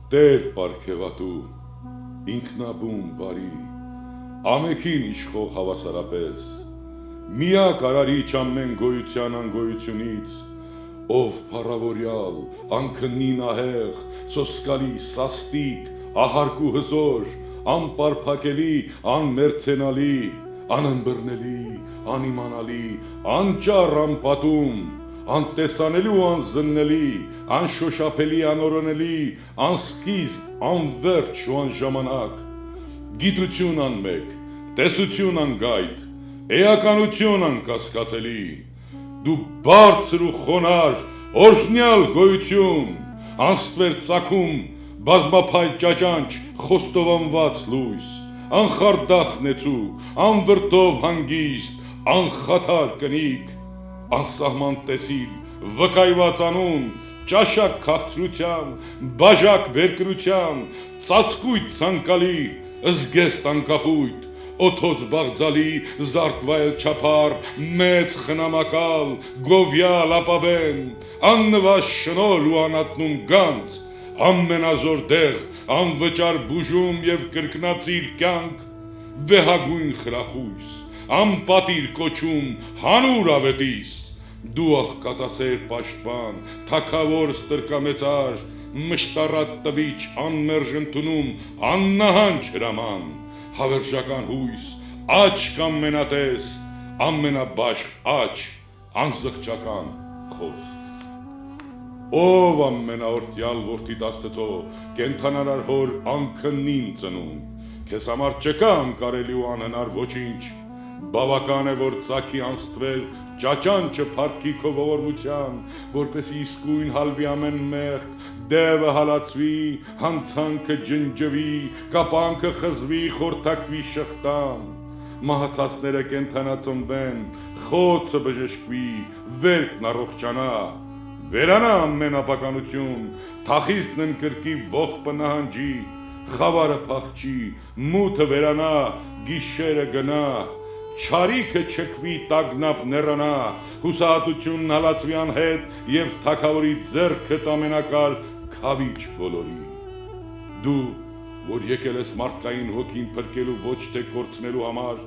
Տեր պարգևատու, ինքնաբուն բարի, ամեքին իշխող հավասարապես, միակ արարիչ ամեն գոյության անգոյությունից, ով փառավորյալ, անքնին ահեղ, սոսկալի, սաստիկ, ահարկու հզոր, անպարփակելի, անմերձենալի, անըմբռնելի, անիմանալի, անճառ անպատում, անտեսանելի ու անզննելի, անշոշափելի, անորոնելի, անսկիզբ, անվերջ ու անժամանակ, գիտություն անմեկ, տեսություն անգայթ, էականություն անկասկածելի, դու բարձր ու խոնար, օրհնյալ գոյություն, անստվեր ծագում, բազմափայլ ճաճանչ, խոստովանված լույս, անխարդախ նեցուկ, անվրդով հանգիստ, անխաթար կնիկ, անսահման տեսիլ, վկայված անուն, ճաշակ քաղցրության, բաժակ բերկրության, ծածկույթ ցանկալի, զգեստ անկապույտ, օթոց բաղձալի, զարտվայել չափար, մեծ խնամակալ, գովյալ ապավեն, աննվաշ շնոր ու անատնուն գանձ, ամենազոր դեղ, անվճար բուժում և կրկնածիր կյանք, վեհագույն խրախույս, անպատիր կոչում, հանուր ավետիս, դու աղկատասեր պաշտպան, թագավոր ստրկամեծար, մշտառատ տվիչ, անմերժ ընդունում, աննահանջ հրաման, հավերժական հույս, աչք ամենատես, ամենաբաշխ աչք, անզղջական խոսք։ Ով ամենաորտյալ որդիդ Աստծո, կենդանարար հոր անքնին ծնում, քեզ համար չկա անկարելի ու անհնար ոչինչ, բավական է, որ ծագի անստվեր ճաճանչը փառքի քո ողորմության, որպեսզի իսկույն հալվի ամեն մեղք, դևը հալածվի, հանցանքը ջնջվի, կապանքը խզվի, խորթակվի շղթան, մահացածները կենդանածնվեն, խոցը բժշկվի, վերքն առողջանա, վերանա ամեն ապականություն, թախիստն ընկրկի, ողբը նահանջի, խավարը փախչի, մութը վերանա, գիշերը գնա, չարիքը չքվի, տագնապ նեռանա, հուսահատությունն հալածվի անհետ և թագավորի ձեռքդ ամենակալ քավիչ բոլորի։ Դու, որ եկել ես մարդկային հոգին փրկելու ոչ թե կորցնելու համար,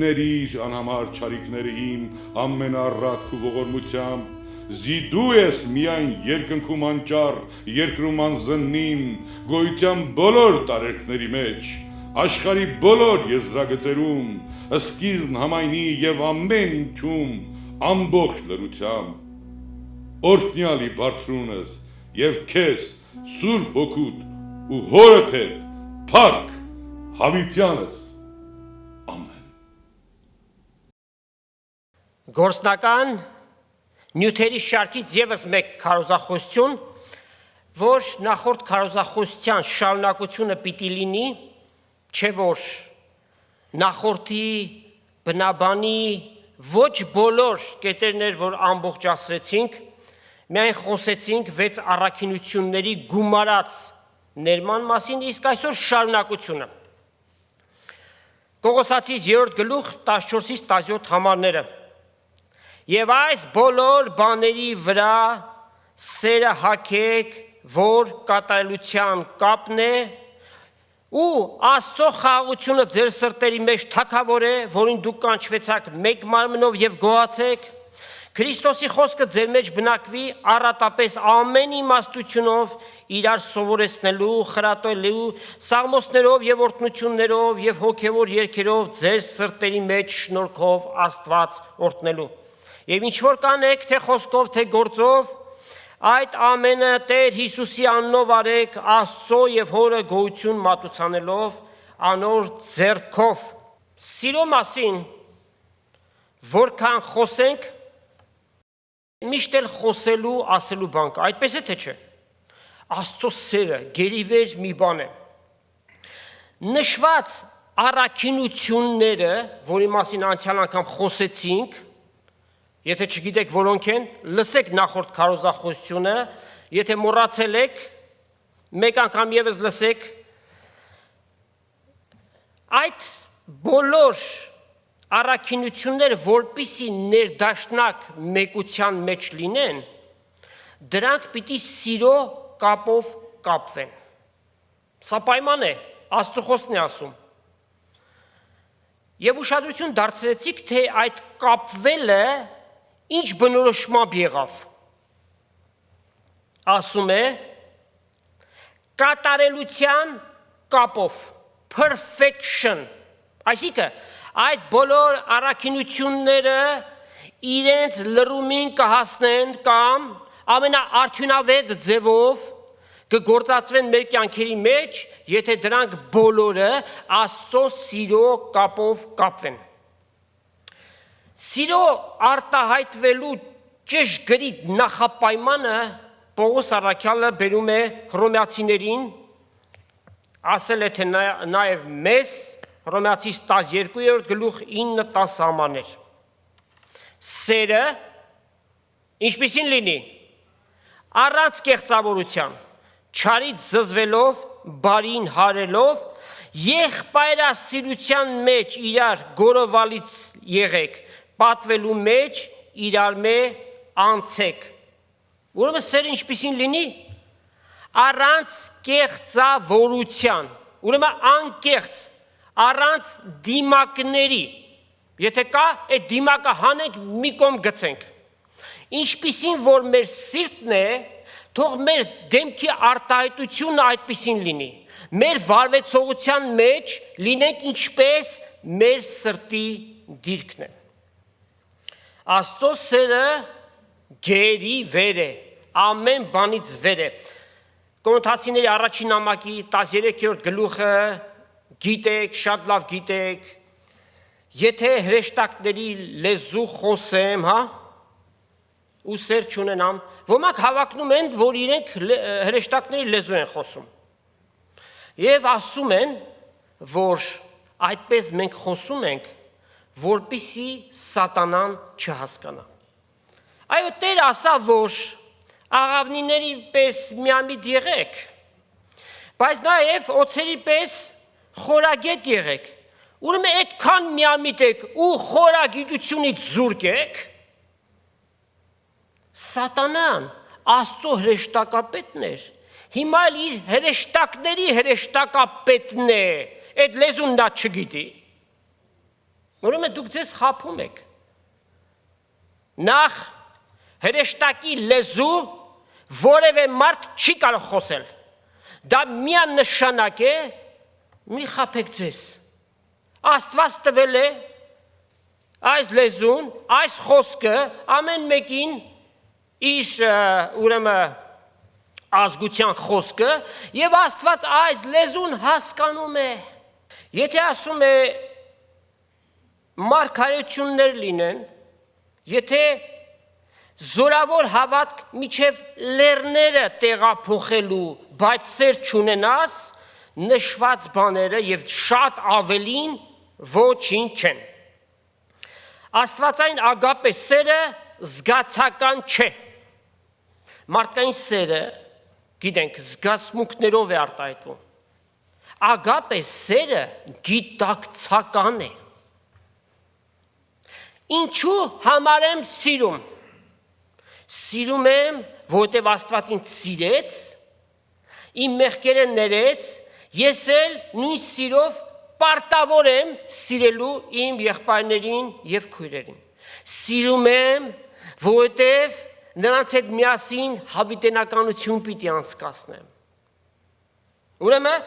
ներիր անհամար չարիքները իմ ամենառատ քու ողորմությամբ, զիդու ես միայն երկնքում անճառ, երկրում անզննին, գոյության բոլոր տարերքների մեջ, աշխարհի բոլոր եզրագծերում, սկիզբն համայնի և ամեն ինչում, ամբողջ լրությամբ, օրհնյալի բարձրունս և քեզ, Սուրբ Հոգուդ ու հորդ հետ, փառք հավիտյանս, ամեն։ Գործնական նյութերի շարքից ևս մեկ քարոզախոսություն, որ նախորդ քարոզախոսության շարունակությունը պիտի լինի, չէ որ նախորդի բնաբանի ոչ բոլոր կետերներ, որ ամբողջացրեցինք, միայն խոսեցինք 6 առաքինությունների գումարած ներման մասին, իսկ այսօր շարունակությունը։ Կողոսացիս 3-րդ գլուխ 14-ից 17 համարները։ Եվ այս բոլոր բաների վրա սերը հագեք, որ կատարելության կապն է, ու Աստծո խաղաղությունը ձեր սրտերի մեջ թագավոր է, որին դուք կանչվեցաք մեկ մարմնով և գոհացեք, Քրիստոսի խոսքը ձեր մեջ բնակվի առատապես ամեն իմաստությունով, իրար սովորեցնելու, խրատելու, սաղմոսներով և օրհնություններով և հոգևոր երգերով ձեր սրտերի մեջ շնորհքով Աստված օրհնելու։ Եվ ինչ որ կանեք, թե խոսքով, թե գործով, այդ ամենը Տեր Հիսուսի անունով արեք, Աստծո և Հորը գոհություն մատուցանելով, անոր ձեռքով։ Սիրո մասին որքան խոսենք, միշտ էլ խոսելու, ասելու բան կա, այդպես է թե չէ։ Աստծո սերը գերիվեր մի բան է։ Նշված առաքինությունները, որի մասին անցյալ անգամ խոսեցինք, եթե չգիտեք որոնք են, լսեք նախորդ քարոզախոսությունը, եթե մոռացել եք, մեկ անգամ ևս լսեք, այդ բոլոր առաքինությունները, որպիսի ներդաշնակ մեկության մեջ լինեն, դրանք պիտի սիրո կապով կապվեն։ Սա պայման է, Աստծո խոսքն է ասում։ Եվ ուշադրություն դարձրեցիք, թե այդ կապվելը ինչ բնորոշմամբ եղավ։ Ասում է կատարելության կապով, perfection, այսինքն այդ բոլոր առաքինությունները իրենց լրումին կհասնեն կամ ամենաարդյունավետ ձևով կգործածվեն մեր կյանքերի մեջ, եթե դրանք բոլորը Աստծո սիրո կապով կապվեն։ Սիրո արտահայտվելու ճշգրիտ նախապայմանը Պողոս առաքյալը բերում է հռոմեացիներին, ասել է թե նաև մեզ Հռոմեացիս 12-րդ գլուխ 9-10 համաներ։ Սերը ինչպիսին լինի, առանց կեղծավորության, չարից զզվելով, բարին հարելով, եղբայրասիրության մեջ իրար գորովալից եղեք, պատվելու մեջ իրար մե անցեք։ Ուրեմն սերը ինչպիսին լինի, առանց կեղծավորության, ուրեմն անկեղծ, առանց դիմակների, եթե կա, այդ դիմակը հանենք մի կողմ գցենք։ Ինչպիսին որ մեր սիրտն է, թող մեր դեմքի արտահայտությունը այդպիսին լինի։ Մեր վարվեցողության մեջ լինենք ինչպես մեր սրտի դիրքն է։ Աստծո սերը գերի վեր է, ամեն բանից վեր է։ Կորինթացիների առաջին նամակի 13-րդ գլուխը գիտեք, շատ լավ գիտեք, եթե հրեշտակների լեզու խոսեմ, հա, ու սեր չունենամ, ոմանք հավակնում են, որ իրենք հրեշտակների լեզու են խոսում։ Եվ ասում են, որ այդպես մենք խոսում ենք, որպեսզի սատանան չհասկանա։ Այո, Տեր ասա, որ աղավնիների պես միամիտ եղեք, բայց նաև օձերի պես խորագետ եղեք։ Ուրեմն այդքան միամիտ եք ու խորագիտությունից զուրկ եք, Սատանան Աստծո հրեշտակապետն էր, հիմա իր հրեշտակների հրեշտակապետն է, այդ լեզուն նա չգիտի։ Ուրեմն դուք ձեզ խաբում եք։ Նախ հրեշտակի լեզու որևէ մարդ չի կարող խոսել։ Դա միանշանակ է, մի խաբեք ձեզ։ Աստված տվել է այս լեզուն, այս խոսքը ամեն մեկին իր ուրեմն ազգության խոսքը եւ Աստված այս լեզուն հասկանում է։ Եթե ասում է մարգարեություններ լինեն, եթե զորավոր հավատք միջև լեռները տեղափոխելու, բայց սեր չունենաս, նշված բաները եւ շատ ավելին ոչինչ չեն։ Աստվածային ագապե սերը զգացական չէ։ Մարդկային սերը, գիտենք, զգացմունքներով է արտահայտվում։ Ագապե սերը գիտակցական է։ Ինչու համար եմ սիրում։ Սիրում եմ, որովհետև Աստված ինձ սիրեց, իմ մեղքերը ներեց, ես էլ նույն սիրով պարտավոր եմ սիրելու իմ եղբայրներին եւ քույրերին։ Սիրում եմ, որովհետև նրանց հետ միասին հավիտենականություն պիտի անցկացնեմ։ Ուրեմն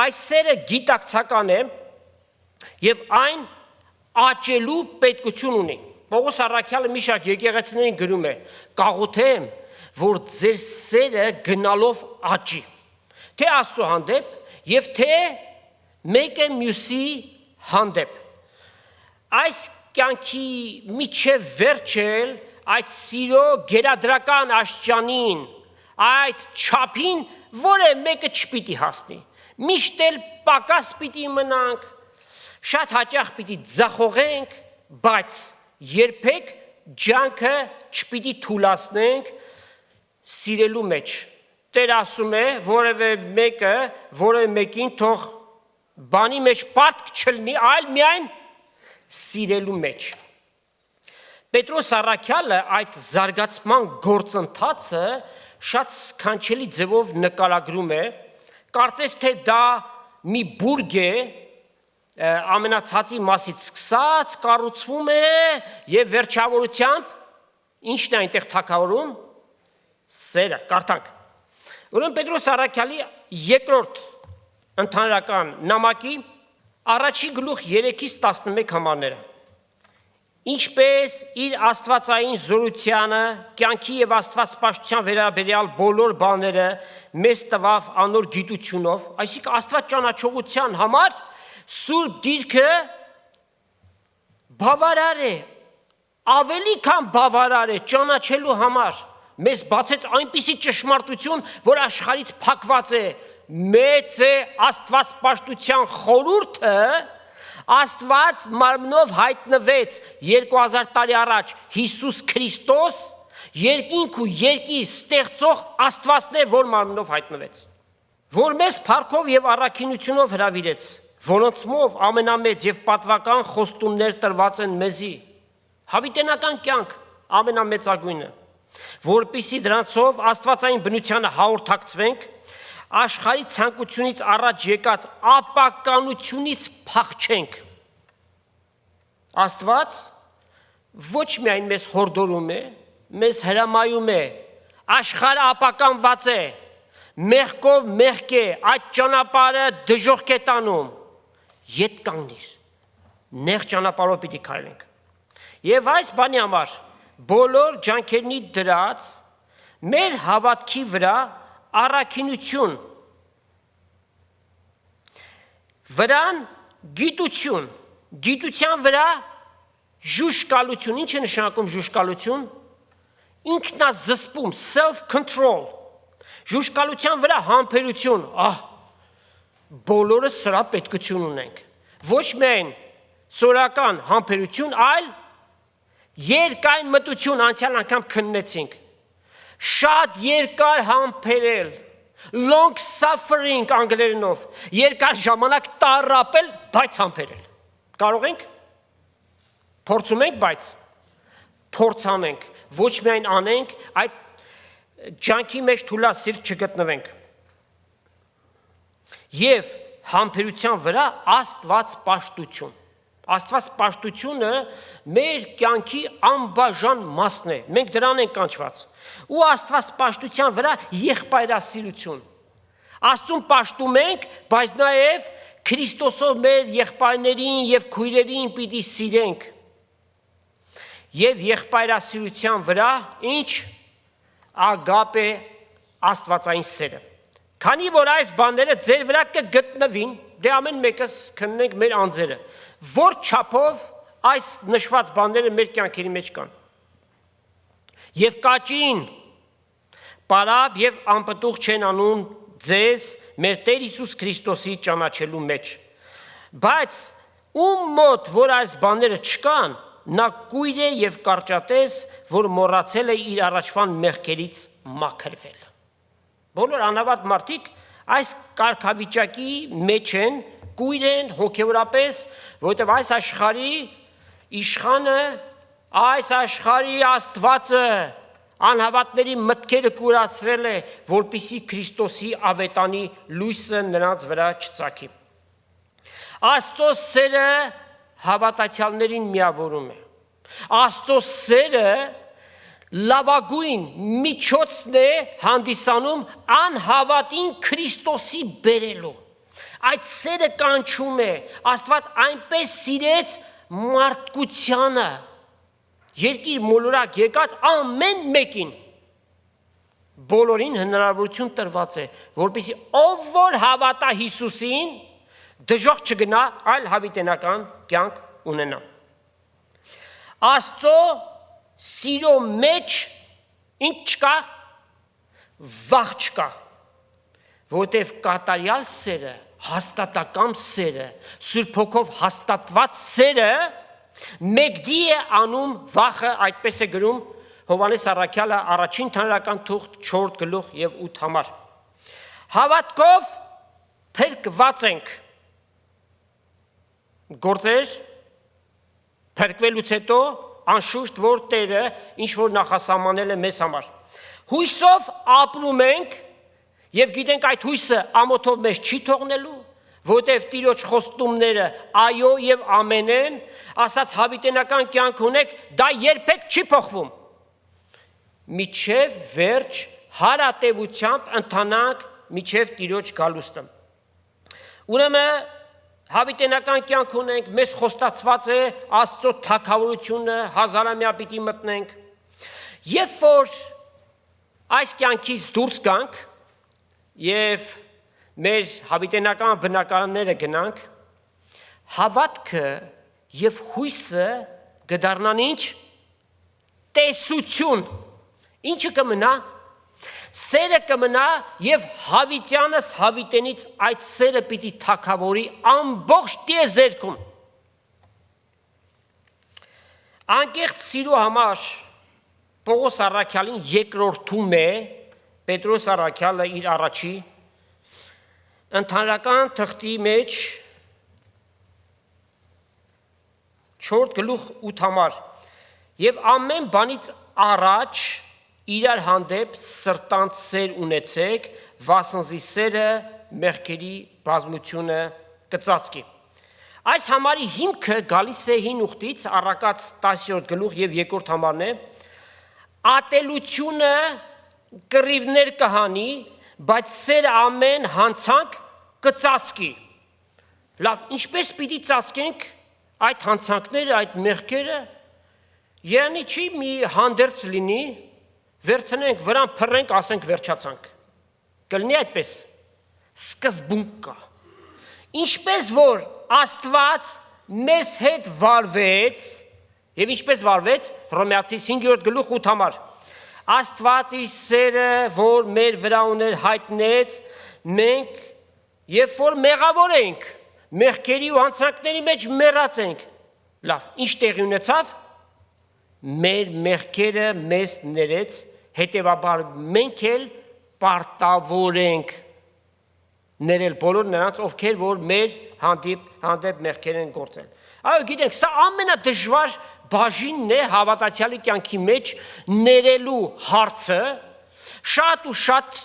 այս սերը գիտակցական է եւ այն աճելու պետքություն ունի։ Պողոս առաքյալը մի շարք եկեղեցիներին գրում է. «Կաղոթեմ, որ ձեր սերը գնալով աճի, թե Աստծո հանդեպ եւ թե մեկը մյուսի հանդեպ»։ Այս կյանքի միջև վերջել այդ սիրո գերադրական աշճանին, այդ չափին, որը մեկը չպիտի հասնի։ Միշտ էլ պակաս պիտի մնանք, շատ հաճախ պիտի ձախողենք, բայց երբեք ջանքը չպիտի թուլացնենք սիրելու մեջ։ Տեր ասում է, որևէ մեկին թող բանի մեջ պարտք չլինի, այլ միայն սիրելու մեջ։ Պետրոս առաքյալը այդ զարգացման գործընթացը շատ սքանչելի ձևով նկարագրում է, կարծես թե դա մի բուրգ է, ամենացածի մասից սկսած, կառուցվում է եւ վերջավորությամբ ինչն է այնտեղ թագավորում, սերը, կարդանք։ Ուրեմն Պետրոս առաքյալի երկրորդ ընդհանրական նամակի առաջի գլուխ 3-ից 11 համարները։ Ինչպես իր աստվածային զորությանը, կյանքի եւ աստվածպաշտության վերաբերյալ բոլոր բաները մեզ տվավ անոր գիտությունով, այսինքն աստված ճանաչողության համար Սուրբ Գիրքը բավարար է, ավելի քան բավարար է ճանաչելու համար, մեզ բացեց այնպիսի ճշմարտություն, որ աշխարհից փակված է, մեծ է աստվածպաշտության խորհուրդը, Աստված մարմնով հայտնվեց 2000 տարի առաջ Հիսուս Քրիստոս, երկինք ու երկիր ստեղծող Աստվածն է, որ մարմնով հայտնվեց, որ մեզ փառքով եւ առաքինությունով հրավիրեց, որոնցմով ամենամեծ եւ պատվական խոստումներ տրված են մեզի, հավիտենական կյանք ամենամեծագույնը, որպիսի դրանցով աստվածային բնությանը հաղորդակցվենք, աշխարհի ցանկությունից առաջ եկած ապականությունից փախչենք։ Աստված ոչ միայն մեզ հորդորում է, մեզ հրամայում է, աշխարհը ապականված է, մեղքով մեղք է, այդ ճանապարհը դժոխք է տանում, ետ կանգնիր, նեղ ճանապարհով պիտի քայլենք։ Եվ այս բանի համար բոլոր ջանքերնի դրած մեր հավատքի վրա առաքինություն, վրան գիտություն, գիտության վրա ժուշկալություն, ինչ է նշանակում ժուշկալություն, ինքնազսպում, self-control, ժուշկալության վրա համբերություն, բոլորը սրա պետքություն ունենք, ոչ միայն սորական համբերություն, այլ երկայն մտություն, անցյալ անգամ քննեցինք, շատ երկար համբերել, long suffering անգլերենով, երկար ժամանակ տառապել, բայց համբերել։ Կարող ենք, փորձում ենք, բայց փորձանենք, ոչ միայն անենք, այդ ջանքի մեջ թուլասիրտ չգտնվենք։ Եվ համբերության վրա աստվածպաշտություն։ Աստվածպաշտությունը մեր կյանքի անբաժան մասն է, մենք դրան ենք կանչված, ու աստվածպաշտության վրա եղբայրասիրություն։ Աստծուն պաշտում ենք, բայց նաև Քրիստոսով մեր եղբայրներին եւ քույրերին պիտի սիրենք։ Եվ եղբայրասիրության վրա ինչ ագապե աստվածային սերը։ Քանի որ այս բաները ձեր վրա կգտնվին, դե ամեն մեկս քննենք մեր անձերը, որ չափով այս նշված բաները մեր կյանքերի մեջ կան։ Եվ կաճին, պարապ եւ անպտուղ չեն անում ձեզ մեր Տեր Հիսուս Քրիստոսի ճանաչելու մեջ։ Բայց ում մոտ որ այս բաները չկան, նա կույր է եւ կարճատես, որ մոռացել է իր առաջվան մեղքերից մաքրվել։ Բոլոր անհավատ մարդիկ այս կարգավիճակի մեջ են, կույր են հոգեորապես, որովհետև այս աշխարհի իշխանը, այս աշխարհի Աստվածը անհավատների մտքերը կուրացրել է, որպեսզի Քրիստոսի ավետանի լույսը նրանց վրա չծագի։ Աստծո սերը հավատացյալներին միավորում է։ Աստծո սերը լավագույն միջոցն է հանդիսանում անհավատին Քրիստոսի բերելու։ Այդ սերը կանչում է, Աստված այնպես սիրեց մարդկությանը, երկիր մոլորակ եկած ամեն մեկին, բոլորին հնարավորություն տրված է, որպեսզի ով որ հավատա Հիսուսին, դժոխք չգնա, այլ հավիտենական կյանք ունենա։ Աստծո սիրո մեջ ինչ չկա, վախ չկա, որտև կատարյալ սերը, հաստատակամ սերը, Սուրբ Հոգով հաստատված սերը մեկդի է անում վախը, այդպես է գրում Հովհաննես առաքյալը առաջին թանգարան թուղթ 4 գլուխ եւ 8 համար։ Հավատքով փրկված ենք։ Գործեր փրկվելուց հետո անշուշտ որ Տերը ինչ որ նախասահմանել է մեզ համար։ Հույսով ապրում ենք Եվ գիտենք այդ հույսը ամոթով մեզ չի թողնելու, որտև Տիրոջ խոստումները այո եւ ամեն են, ասած հավիտենական կյանք ունեք, դա երբեք չի փոխվում։ Միջև վերջ հարատևությամբ ընթանանք միջև Տիրոջ գալուստը։ Ուրեմն հավիտենական կյանք ունենք, մեզ խոստացված է Աստծո թագավորությունը, հազարամյա պիտի մտնենք։ Երբ որ այս կյանքից դուրս գանք եւ մեր հավիտենական բնակարանները գնանք, հավատքը եւ հույսը կդառնան ինչ? Տեսություն։ Ինչը կմնա? Սերը կմնա եւ հավիտյանս հավիտենից այդ սերը պիտի թագավորի ամբողջ տիեզերքում։ Անկեղծ սիրո համար Պողոս առաքյալին երկրորդում է Պետրոս առաքյալը իր առաջի ընդհանրական թղթի մեջ 4 գլուխ 8 համար եւ ամեն բանից առաջ իրար հանդեպ սրտանց սեր ունեցեք, վասնզի սերը մեղքերի բազմությունը կծածկի։ Այս համարի հիմքը գալիս է հին ուխտից, առակաց 10-րդ գլուխ եւ 2-րդ համարն է, ատելությունը կռիվներ կհանի, բայց սերը ամեն հանցանք կծածկի։ Լավ, ինչպես պիտի ծածկենք այդ հանցանքները, այդ մեղքերը, երանի չի մի հանդերձ լինի, վերցնենք, վրան փռենք, ասենք վերջացանք։ Կլինի այդպես, սկզբունք կա։ Ինչպես որ Աստված մեզ հետ վարվեց, եւ ինչպես վարվեց, Հռոմեացիս 5-րդ գլուխ 8 համար, Աստված իր սերը, որ մեր վրա ուներ հայտնեց, մենք, երբ որ մեղավոր ենք, մեղքերի ու հանցանքների մեջ մեռած ենք, լավ, ինչ տեղի ունեցավ, մեր մեղքերը մեզ ներեց, հետևաբար մենք էլ պարտավոր ենք ներել բոլոր նրանց, ովքեր որ մեր հանդեպ մեղքեր են գործել։ Այո, գիտենք, սա ամենադժվար բաժինն է հավատացյալի կյանքի մեջ ներելու հարցը, շատ ու շատ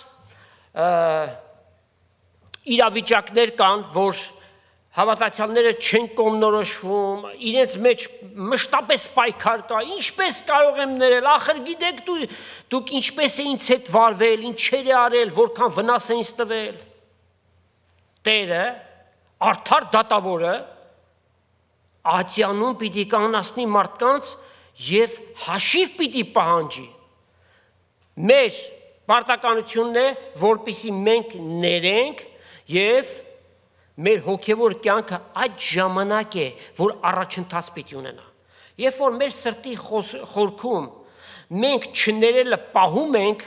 իրավիճակներ կան, որ հավատացյալները չեն կողմնորոշվում, իրենց մեջ մշտապես պայքար կա, ինչպես կարող եմ ներել, ախր գիտեք դուք ինչպես է ինձ հետ վարվել, ինչեր է արել, որքան վնաս է ինձ տվել։ Տերը, արդար դատավորը, ատյանում պիտի կանացնի մարդկանց եւ հաշիվ պիտի պահանջի։ Մեր պարտականությունն է, որպեսզի մենք ներենք եւ մեր հոգևոր կյանքը այդ ժամանակ է, որ առաջընթաց պիտի ունենա։ Երբ որ մեր սրտի խորքում մենք չներելը պահում ենք,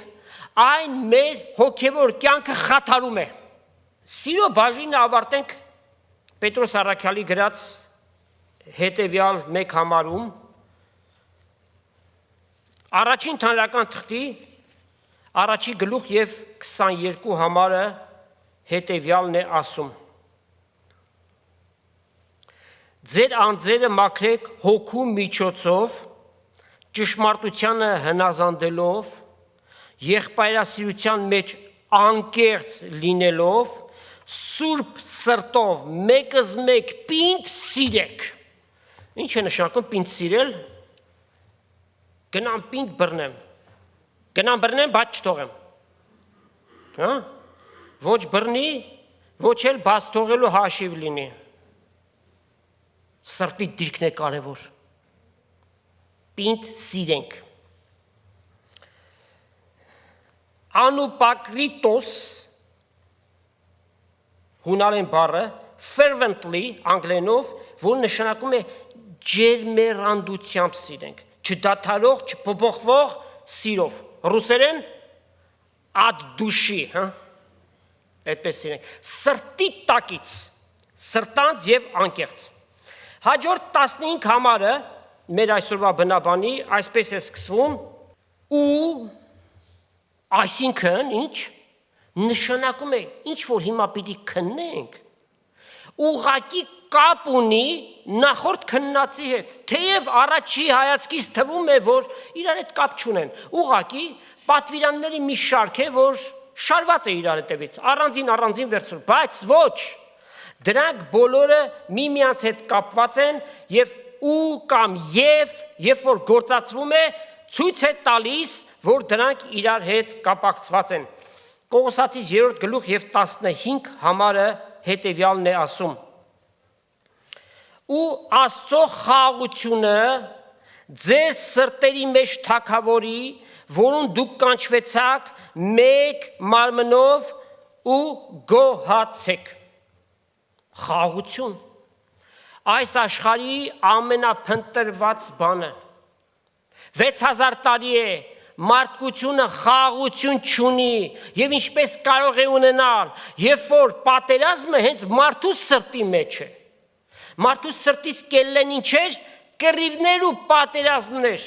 այն մեր հոգևոր կյանքը խաթարում է։ Սիրո բաժինը ավարտենք Պետրոս առաքյալի գրած հետևյալ մեկ համարում, առաջին ընդհանրական թղթի առաջի գլուխ եւ 22 համարը հետևյալն է ասում. Ձեր անձերը մաքրեք հոգու միջոցով, ճշմարտությանը հնազանդելով, եղբայրասիրության մեջ անկեղծ լինելով, սուրբ սրտով մեկս մեկ պինդ սիրեք։ Ինչ է նշանակում պինդ սիրել? Գնամ պինդ բռնեմ։ Գնամ բռնեմ, բայց չթողեմ։ Հա? Ոչ բռնի, ոչ էլ բաց թողելու հաշիվ լինի։ Սրտի դիրքն է կարևոր։ Պինդ սիրենք։ Անուպակրիտոս հունարեն բառը fervently անգլերենով, որ նշանակում է ջերմեռանդությամբ սիրենք, չդադարող, չփոփոխվող սիրով։ Ռուսերեն ad dushi, հա? Այդպես սիրենք։ Սրտի տակից, սրտանց եւ անկեղծ։ Հաջորդ 15 համարը մեր այսօրվա բնաբանի այսպես է սկսվում ու այսինքն ինչ նշանակում է ինչ որ հիմա պիտի քննենք ուղղակի կապ ունի նախորդ քննածի հետ թեև առաջի հայացքից թվում է որ իրար հետ կապ չունեն ուղղակի պատվիրանների մի շարք է որ շարված է իրար հետևից, առանձին վերցրու, բայց ոչ, դրանք բոլորը միմյանց հետ կապված են եւ ու կամ երբ որ գործածվում է, ցույց է տալիս, որ դրանք իրար հետ կապակցված են։ Կողոսացիս 3-րդ գլուխ եւ 15 համարը հետեւյալն է ասում. ու Աստծո խաղաղությունը ձեր սրտերի մեջ թագավորի, որուն դուք կանչվեցաք մեկ մարմնով ու գոհացեք։ Խաղաղություն։ Այս աշխարհի ամենափնտրված բանը։ 6000 տարի է մարդկությունը խաղաղություն չունի եւ ինչպես կարող է ունենալ, երբ որ պատերազմը հենց մարդու սրտի մեջ է։ Մարդու սրտից կելեն ինչեր, կռիվներ ու պատերազմներ։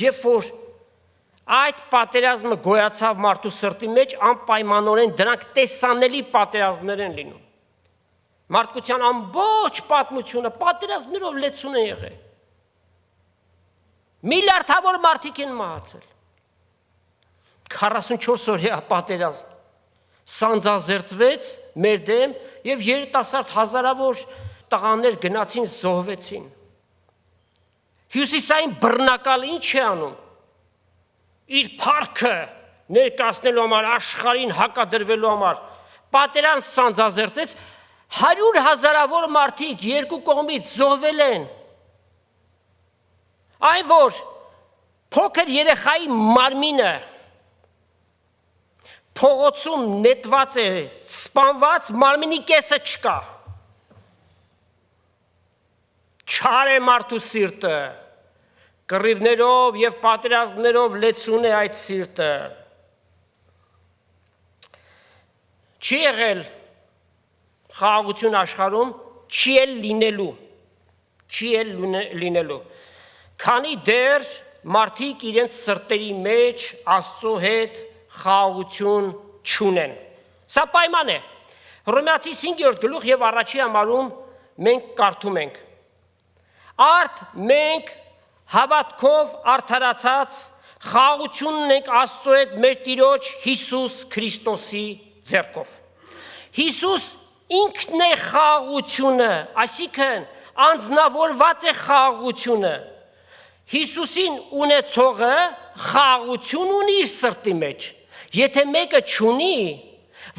Երբ որ այդ պատերազմը գոյացավ մարդու սրտի մեջ, անպայմանորեն դրանք տեսանելի պատերազմներ են լինում։ Մարդկության ամբողջ պատմությունը պատերազմներով լեցուն է եղել։ Միլիարդավոր մարդիկ են մահացել։ 44 օրյա պատերազմ սանձազերծվեց մեր դեմ եւ երիտասարդ հազարավոր տղաներ գնացին զոհվեցին։ Հյուսիսային բռնակալը ինչ է անում։ Իր փառքը ներկայացնելու համար, աշխարհին հակադրվելու համար պատերազմ սանձազերծեց, 100,000-ավոր մարդիկ երկու կողմից զոհվել են։ Այն որ փոքր երեխայի մարմինը փողոցում նետված է, սպանված, մարմինի կեսը չկա։ Չար է մարդու սիրտը, կռիվներով եւ պատերազմներով լեցուն է այդ սիրտը։ Չի եղել խաղաղություն աշխարհում, չի էլ լինելու։ Քանի դեռ մարդիկ իրենց սրտերի մեջ Աստծո հետ խաղաղություն չունեն։ Սա պայման է։ Հռոմեացիս 5-րդ գլուխ եւ առաջի համարում մենք կարդում ենք. Արդ մենք հավատքով արդարացած խաղաղություն ունենք Աստծո հետ մեր Տիրոջ Հիսուս Քրիստոսի ձեռքով։ Հիսուս ինքն է խաղաղությունը, այսինքն անձնավորված է խաղաղությունը։ Հիսուսին ունեցողը խաղաղություն ունի իր սրտի մեջ։ Եթե մեկը չունի,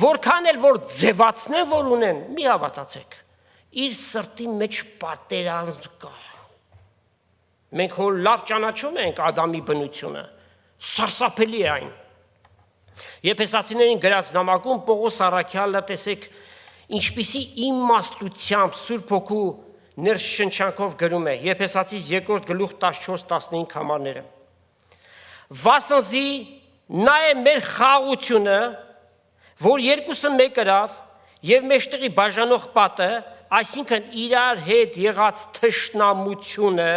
որքան էլ որ ձևացնեն, որ ունեն, մի հավատացեք, իր սրտի մեջ պատերազմ կա։ Մենք հոր լավ ճանաչում ենք Ադամի բնությունը, սարսափելի է այն։ Եփեսացիներին գրած նամակում Պողոս առաքյալը տեսեք ինչպիսի իմաստությամբ Սուրբ Հոգու ներշնչանքով գրում է Եփեսացիս 2-րդ գլուխ 14-15 համարները։ Վասնզի նա է մեր խաղաղությունը, որ երկուսը մեկ գրավ եւ մեջտեղի բաժանող պատը, այսինքն իրար հետ եղած թշնամությունը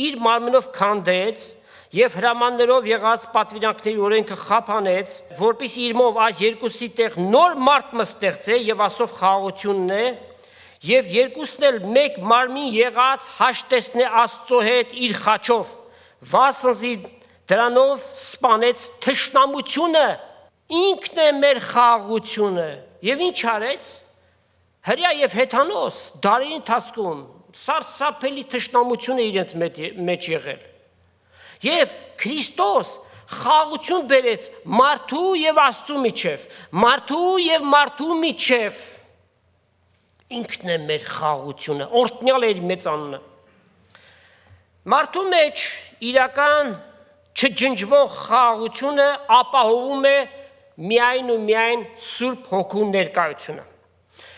իր մարմնով քանդեց եւ հրամաններով եղած պատվիրանքների օրենքը խափանեց, որպիսի իրմով այս երկուսի տեղ նոր մարդ մստեղծե եւ ասով խաղաղությունն է եւ երկուսն էլ մեկ մարմին եղած հաշտեցնե Աստծո հետ իր խաչով, վասնզի դրանով սպանեց թշնամությունը, ինքն է մեր խաղաղությունը եւ ինչ արեց, հրյա եւ հեթանոս դարերի ընթացքում սարսափելի թշնամություն է իրենց մեջ եղել եւ Քրիստոս խաղաղություն բերեց մարդու եւ Աստծու միջև, մարդու եւ մարդու միջև, ինքն է մեր խաղաղությունը, օրհնյալ է իր մեծ անունը։ Մարդու մեջ իրական չջնջվող խաղաղությունը ապահովում է միայն ու միայն Սուրբ Հոգու ներկայությունը։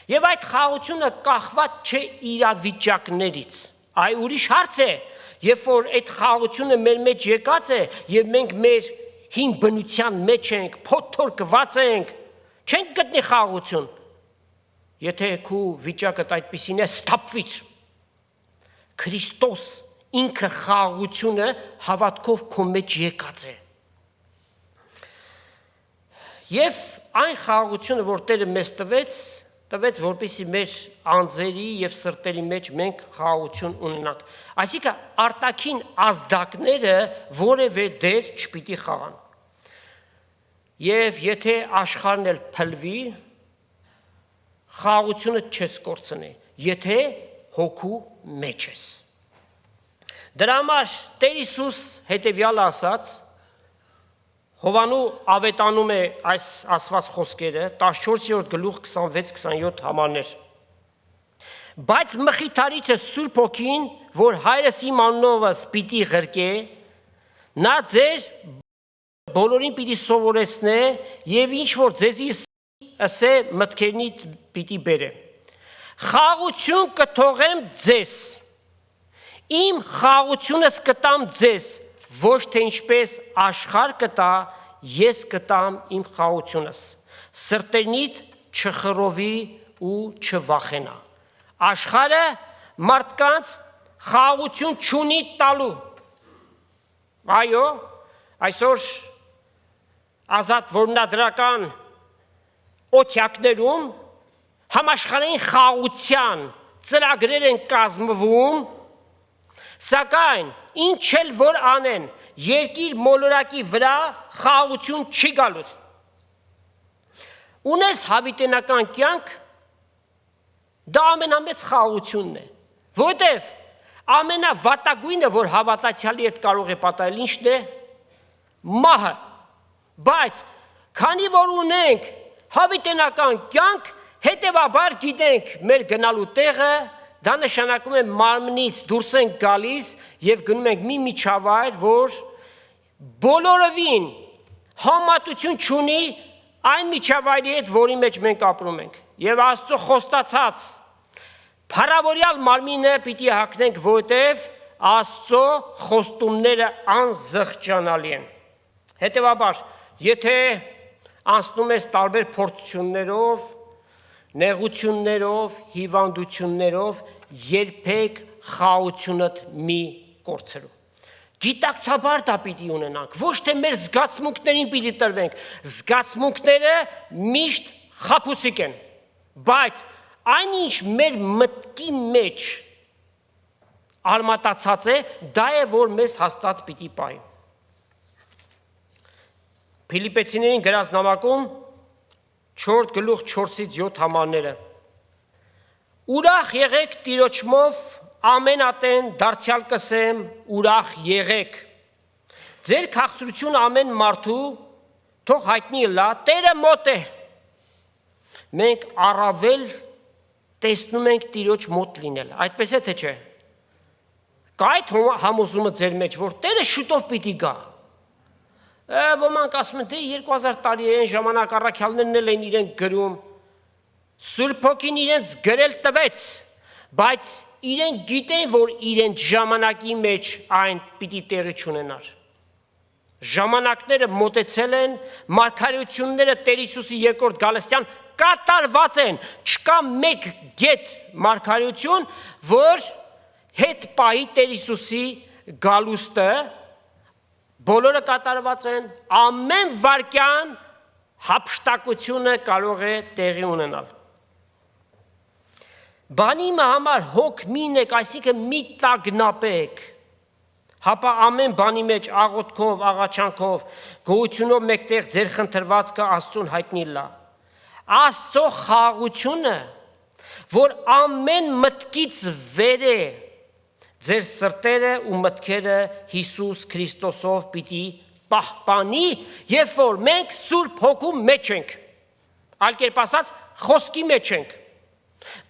Եվ այդ խաղաղությունը կախված չէ իրավիճակներից, այ ուրիշ հարց է, երբ որ այդ խաղաղությունը մեր մեջ եկած է եւ մենք մեր հին բնության մեջ ենք, փոթորկված ենք, չենք գտնի խաղաղություն։ Եթե քու վիճակդ այդպիսին է, սթափվիր։ Քրիստոս ինքը խաղաղությունը հավատքով քո մեջ եկած է։ Եվ այն խաղաղությունը, որ Տերը մեզ տվեց, որպեսզի մեր անձերի եւ սրտերի մեջ մենք խաղաղություն ունենանք։ Այսինքն արտաքին ազդակները որևէ դեր չպիտի խաղան։ Եվ եթե աշխարհն էլ փլվի, խաղաղությունը չես կորցնի, եթե հոգու մեջ ես։ Դրա համար Տեր Հիսուս հետևյալ ասաց, Հովանու ավետանում է այս ասված խոսքերը 14-րդ գլուխ 26-27 համարներ։ Բայց մխիթարիչը Սուրբ Հոգին, որ Հայրս իմ անունով պիտի ղրկե, նա ձեր բոլորին պիտի սովորեցնե եւ ինչ որ ձեզի ասե մտքերնից պիտի բերե։ Խաղաղություն կթողեմ ձեզ։ Իմ խաղաղությունս կտամ ձեզ, ոչ թե ինչպես աշխարհ կտա, ես կտամ իմ խաղաղությունս։ Սրտերնիդ չխռովի ու չվախենա։ Աշխարհը մարդկանց խաղաղություն չունի տալու։ Այո, այսօր ազատ որմնադրական օթյակներում համաշխարհային խաղաղության ծրագրեր են կազմվում, սակայն ինչ էլ որ անեն, երկիր մոլորակի վրա խաղաղություն չի գալուց։ Ունես հավիտենական կյանք, դա ամենամեծ խաղաղությունն է, որովհետև ամենավատագույնը, որ հավատացյալի հետ կարող է պատահել, ինչն է, մահը, բայց քանի որ ունենք հավիտենական կյանք, հետևաբար գիտենք մեր գնալու տեղը, դա նշանակում է մարմնից դուրս ենք գալիս եւ գնում ենք մի միջավայր, որ բոլորովին համատություն չունի այն միջավայրի հետ, որի մեջ մենք ապրում ենք։ Եվ Աստծո խոստացած փառավորյալ մարմինը պիտի հագնենք, որովհետև Աստծո խոստումները անզղջանալի են։ Հետևաբար, եթե անցնում ես տարբեր փորձություններով, նեղություններով, հիվանդություններով, երբեք խաղաղությունդ մի կորցրու։ Գիտակցաբար դա պիտի ունենանք, ոչ թե մեր զգացմունքներին պիտի տրվենք, զգացմունքները միշտ խաբուսիկ են, բայց այնինչ մեր մտքի մեջ արմատացած է, դա է, որ մեզ հաստատ պիտի պահի։ Փիլիպեցիներին գրած նամակում 4 գլուխ 4-ից 7 համարները։ Ուրախ եղեք Տիրոջմով, ամեն ատեն դարձյալ կսեմ, ուրախ եղեք։ Ձեր քաղցրությունը ամեն մարդու թող հայտնի լա, Տերը մոտ է։ Մենք առավել տեսնում ենք Տիրոջ մոտ լինել, այդպես է թե չէ։ Կա այդ համոզումը ձեր մեջ, որ Տերը շուտով պիտի գա։ Ոմանք ասում են, դե 2000 տարի են ժամանակ առաքյալներն էլ են իրենք գրում, Սուրբ Հոգին իրենց գրել տվեց, բայց իրենք գիտեն, որ իրենց ժամանակի մեջ այն պիտի տեղի չունենար։ Ժամանակները մոտեցել են, մարգարեությունները Տեր Հիսուսի երկրորդ գալստյան կատարված են, չկա մեկ գետ մարգարեություն, որ հետ պահի Տեր Հիսուսի գալուստը, բոլորը կատարված են, ամեն վարկյան հափշտակությունը կարող է տեղի ունենալ։ Բանիմը համար հոգ մինեք, այսինքն մի տագնապեք, հապա ամեն բանի մեջ աղոթքով, աղաչանքով, գոհությունով մեկտեղ ձեր խնդրվածքը Աստծուն հայտնի լա։ Աստծո խաղաղությունը, որ ամեն մտքից վեր է, ձեր սրտերը ու մտքերը Հիսուս Քրիստոսով պիտի պահպանի, երբ որ մենք Սուրբ Հոգու մեջ ենք, այլ կերպ ասած, խոսքի մեջ ենք,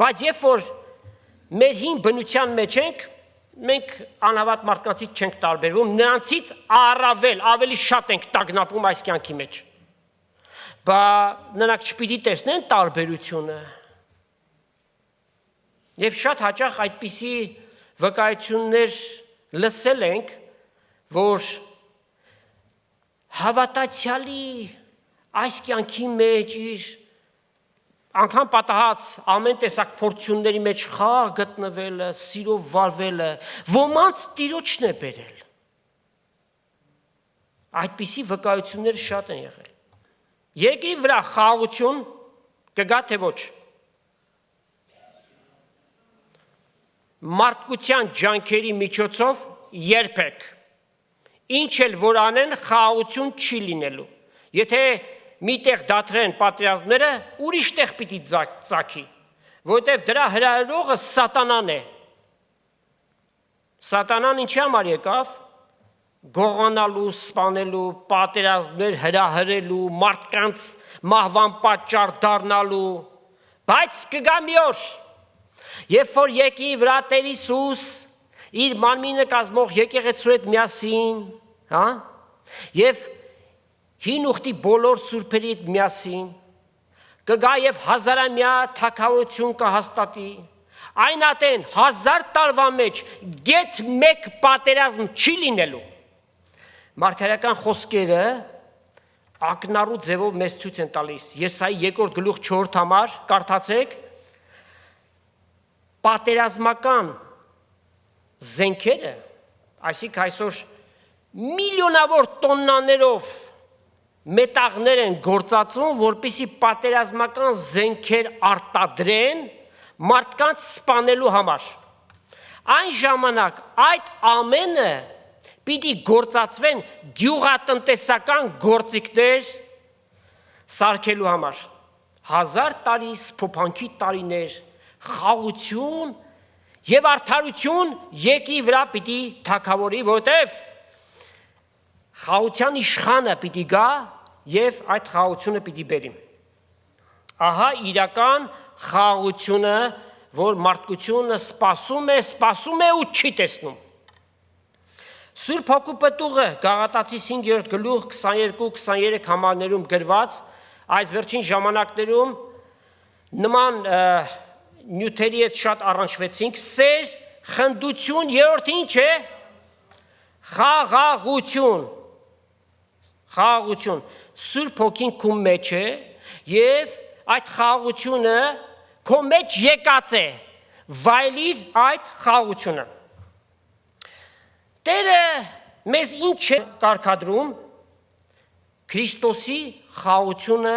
բայց երբ որ մեր հին բնության մեջ ենք, մենք անհավատ մարդկանցից չենք տարբերվում, նրանցից ավելի շատ ենք տագնապում այս կյանքի մեջ, բայց նրանք չպիտի տեսնեն տարբերությունը, եւ շատ հաճախ այդպիսի վկայություններ լսել ենք, որ հավատացյալի այս կյանքի մեջ իր անգամ պատահած ամեն տեսակ փորձությունների մեջ խաղ գտնվելը, սիրով վարվելը, ոմանց Տիրոջն է բերել։ Այդպիսի վկայություններ շատ են եղել։ Երկրի վրա խաղաղություն կգա թե ոչ։ Մարդկության ջանքերի միջոցով երբեք, ինչ էլ որ անեն խաղաղություն չի լինելու։ Եթե միտեղ դադրեն պատերազմները, ուրիշ տեղ պիտի ծագի, որտեղ դրա հրահրողը սատանան է։ Սատանան ինչի համար եկավ, գողանալու, սպանելու, պատերազմներ հրահրելու, մարդկանց մահվան պատճառ դառնալու, բայց կգա մի օր, երբ որ եկի վրա Տեր Հիսուս իր մանմինը կազմող եկեղեցու հետ միասին, եւ հին ուխտի բոլոր սուրբերի հետ միասին, կգա եւ հազարամյա թագավորություն կհաստատի, այն ատեն 1000 տարվա մեջ գեթ մեկ պատերազմ չի լինելու։ Մարգարեական խոսքերը ակնառու ձևով մեզ ցույց են տալիս։ Եսայի 2 գլուխ 4 համար կարդացեք, պատերազմական զենքերը, այսինքն այսօր միլիոնավոր տոննաներով մետաղներ են գործածվում, որպեսզի պատերազմական զենքեր արտադրեն մարդկանց սպանելու համար։ Այն ժամանակ այդ ամենը պիտի գործածվեն գյուղատնտեսական գործիքներ սարքելու համար։ 1000 տարի սփոփանքի տարիներ, խաղություն եւ արդարություն եկի վրա պիտի թագավորի, որտեվ խաղության իշխանը պիտի գա եւ այդ խաղությունը պիտի բերի։ Ահա իրական խաղությունը, որ մարդկությունը սպասում է ու չի տեսնում։ Սուրբ Հոգու պտուղը Գաղատացիս 5 գլուխ 22-23 համարներում գրված, այս վերջին ժամանակներում նման նյութերի հետ շատ առնչվեցինք, սեր, խնդություն, երրորդը ինչ է, խաղաղություն, Սուրբ Հոգին քո մեջ է եւ այդ խաղաղությունը քո մեջ եկած է, վայելիր այդ խաղաղությունը։ Տերը մեզ ինչ է կարգադրում, Քրիստոսի խաղաղությունը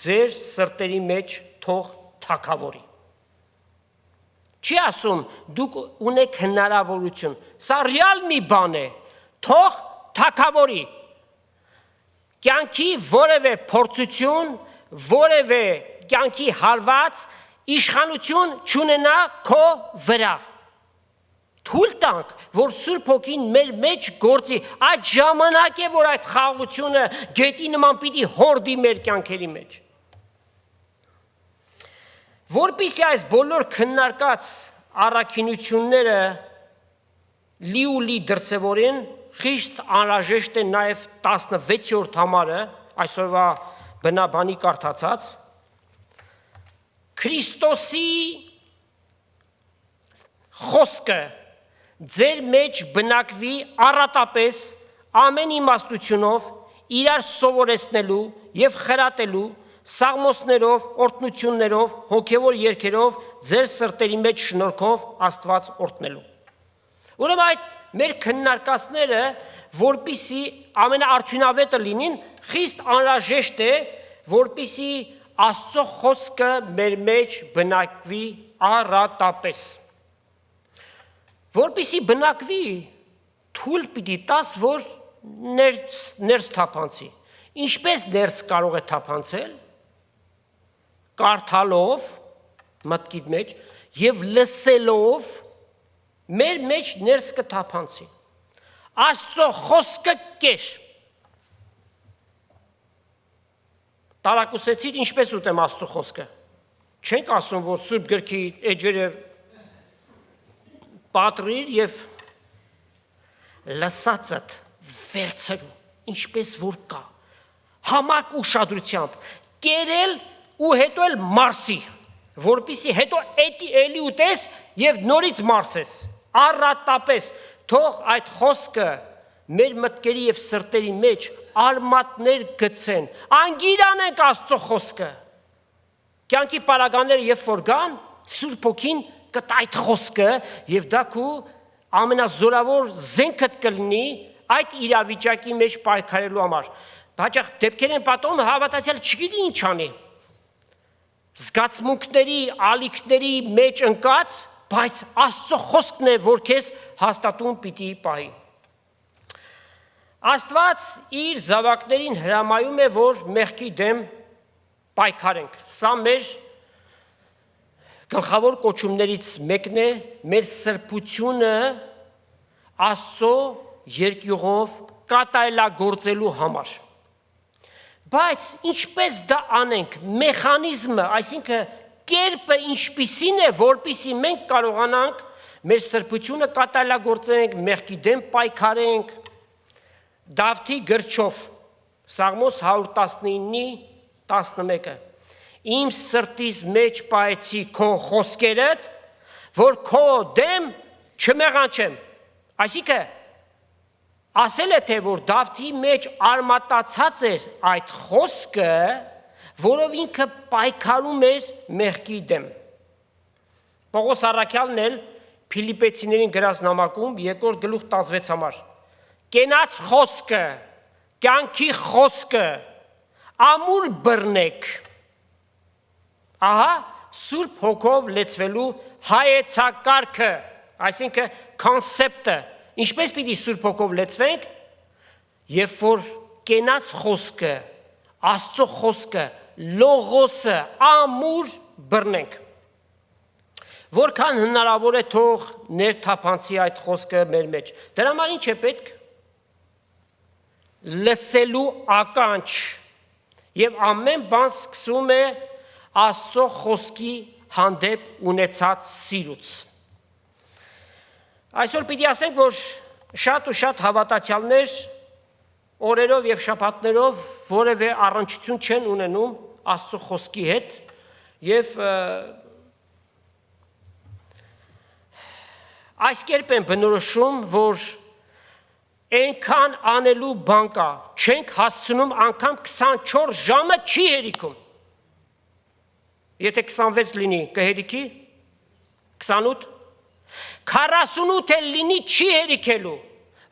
ձեր սրտերի մեջ թող թագավորի։ Չի ասում դուք ունեք հնարավորություն, սա ռեալ մի բան է, թող թագավորի։ Կյանքի որևէ փորձություն, որևէ կյանքի հարված իշխանություն չունենա քո վրա։ Թույլ տանք, որ Սուրբ Հոգին մեր մեջ գործի, այդ ժամանակ է, որ այդ խաղաղությունը գետի նման պիտի հորդի մեր կյանքերի մեջ։ Որպեսզի այս բոլոր քննարկած առաքինությունները լի դրսևորեն, խիստ անհրաժեշտ է նաև 16-րդ համարը, այսօրվա բնաբանի կարդացած, Քրիստոսի խոսքը ձեր մեջ բնակվի առատապես ամեն իմաստությունով, իրար սովորեցնելու եւ խրատելու, սաղմոսներով, օրհնություններով, հոգևոր երգերով, ձեր սրտերի մեջ շնորհքով Աստված օրհնելու։ Ուրեմն այդ մեր քննարկածները, որպեսզի ամենաարդյունավետը լինին, խիստ անհրաժեշտ է, որպեսզի Աստծո խոսքը մեր մեջ բնակվի առատապես։ Որպեսզի բնակվի, թույլ պիտի տաս, որ ներս թափանցի։ Ինչպես ներս կարող է թափանցել, կարդալով մտքիդ մեջ եւ լսելով մեր մեջ ներս կթափանցի։ Աստծո խոսքը կեր։ Տարակուսեցիր ինչպես ուտեմ Աստծո խոսքը։ Չենք ասում, որ Սուրբ գրքի էջերը պատրիր եւ լսածդ վերցրու, ինչպես որ կա։ Համակ ուշադրությամբ կերել ու հետո էլ մարսի, որպեսզի հետո էլի ուտես եւ նորից մարսես։ Առատապես թող այդ խոսքը մեր մտքերի եւ սրտերի մեջ արմատներ գցեն, անգիրանենք Աստծո խոսքը։ Կյանքի պարագաները երբ որ գան, Սուրբ Հոգին կտա այդ խոսքը եւ դա քո ամենազորավոր զենքդ կլինի այդ իրավիճակի մեջ պայքարելու համար։ Հաճախ դեպքեր են պատահում, հավատացյալ չգիտի ինչ անի։ Զգացմունքների, ալիքների մեջ ընկած, բայց Աստծո խոսքն է, որ քեզ հաստատում պիտի պահի։ Աստված իր զավակներին հրամայում է, որ մեղքի դեմ պայքարենք։ Սա մեր գլխավոր կոչումներից մեկն է, մեր սրբությունը Աստծո երկյուղով կատարելագործելու համար։ Բայց ինչպես դա անենք, մեխանիզմը, այսինքն կերպը ինչպիսին է, որպեսզի մենք կարողանանք մեր սրբությունը կատարելագործենք, մեղքի դեմ պայքարենք։ Դավթի գրչով, Սաղմոս 119:11 Իմ սրտիս մեջ պահեցի քո խոսքերդ, որ քո դեմ չմեղանչեմ։ Այսինքն ասել է թե որ Դավթի մեջ արմատացած էր այդ խոսքը, որով ինքը պայքարում էր մեղքի դեմ։ Պողոս առաքյալն էլ Փիլիպեցիներին գրած նամակում 2 գլուխ 16 համար կենաց խոսքը, կյանքի խոսքը, ամուր բռնեք։ Ահա Սուրբ Հոգով լեցվելու հայեցակարգը, այսինքն կոնցեպտը, ինչպես պիտի Սուրբ Հոգով լեցվենք, երբ որ կենաց խոսքը, Աստծո խոսքը, լողոսը ամուր բռնենք։ Որքան հնարավոր է թող ներթափանցի այդ խոսքը մեր մեջ։ Դրա համար ինչ է պետք։ Լսելու ականջ եւ ամեն բան սկսում է Աստծո խոսքի հանդեպ ունեցած սիրուց։ Այսօր պիտի ասենք, որ շատ ու շատ հավատացյալներ օրերով եւ շաբաթներով որևէ առնչություն չեն ունենում Աստծո խոսքի հետ եւ այս կերպ են բնորոշում, որ այնքան անելու բան կա, չենք հասցնում անգամ 24 ժամը չի հերիքում։ Եթե 26 լինի, կհերիքի, 28, 48 էլ լինի չի հերիքելու,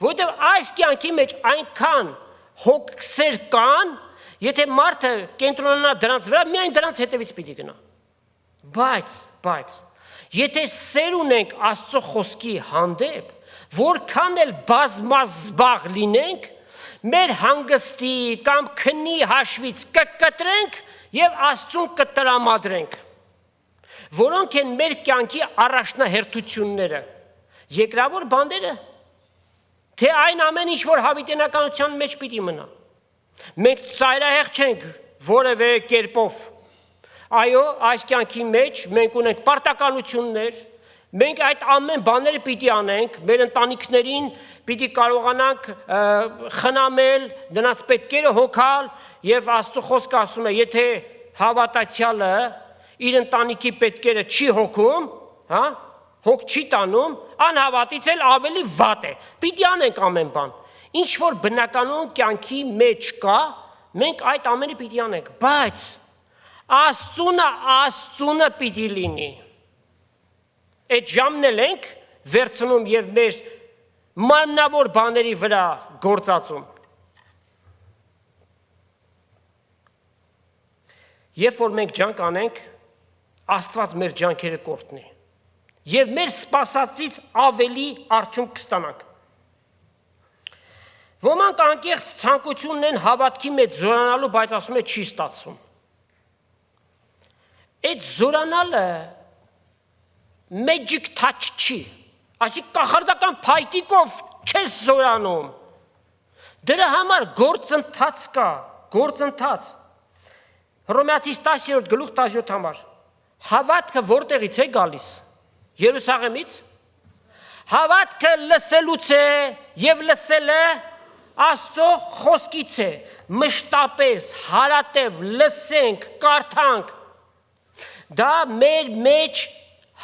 որովհետև այս կյանքի մեջ այնքան հոգսեր կան, եթե մարդը կենտրոնանա դրանց վրա, միայն դրանց հետևից պիտի գնա։ Բայց, եթե սեր ունենք Աստծո խոսքի հանդեպ, որքան էլ բազմազբաղ լինենք, մեր հանգստի կամ քնի հաշվից կկտրենք եւ Աստծուն կտրամադրենք, որոնք են մեր կյանքի առաջնահերթությունները, երկրավոր բաները, թե այն ամեն ինչ, որ հավիտենականության մեջ պիտի մնա։ Մենք ծայրահեղ չենք որևէ կերպով։ Այո, այս կյանքի մեջ մենք ունենք պարտականություններ, մենք այդ ամեն բաները պիտի անենք, մեր ընտանիքներին պիտի կարողանանք խնամել, նրանց պետքերը հոգալ, եւ Աստծո խոսքը ասում է, եթե հավատացյալը իր ընտանիքի պետքերը չի հոգում, հա, հոգ չի տանում, անհավատից էլ ավելի վատ է։ Պիտի անենք ամեն բան։ Ինչ որ բնականon կյանքի մեջ կա, մենք այդ ամենը պիտի անենք, բայց Աստծունը պիտի լինի։ Այդ ժամն էլ ենք վերցնում եւ մեր մաննավոր բաների վրա գործածում։ Երբ որ մենք ջանք անենք, Աստված մեր ջանքերը կորտնի եւ մեր սպասածից ավելի արդյունք կստանանք։ Ոմանք անկեղծ ցանկություն ունեն հավատքի մեջ զորանալու, բայց ասում է չի ստացվում։ Այդ զորանալը magic touch չի, այսինքն կախարդական փայտիկով չես զորանում։ Դրա համար գործընթաց կա, գործընթաց։ Հռոմեացիս 10-րդ գլուխ 17 համար։ Հավատքը որտեղից է գալիս։ Երուսաղեմից։ Հավատքը լսելուց է եւ լսելը Աստծո խոսքից է։ Մշտապես հարատև լսենք, կարդանք։ Դա մեր մեջ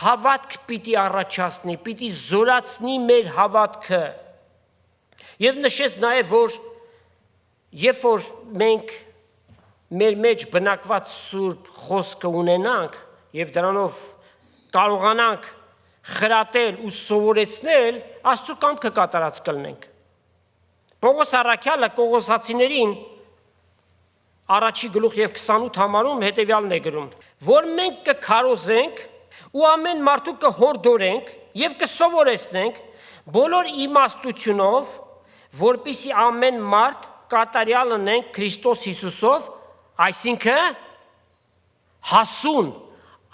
հավատք պիտի առաջացնի, պիտի զորացնի մեր հավատքը։ Եվ նշեց նաև, որ երբ որ մենք մեր մեջ բնակված սուրբ խոսքը ունենանք եւ դրանով կարողանանք խրատել ու սովորեցնել, Աստծո կամքը կատարած կլինենք։ Պողոս առաքյալը Կողոսացիներին առաջի գլուխ եւ 28 համարում հետեւյալն է գրում, որ մենք կքարոզենք ու ամեն մարդու կհորդորենք եւ կսովորեցնենք բոլոր իմաստությունով, որպեսզի ամեն մարդ կատարյալ ունենք Քրիստոս Հիսուսով, այսինքն հասուն,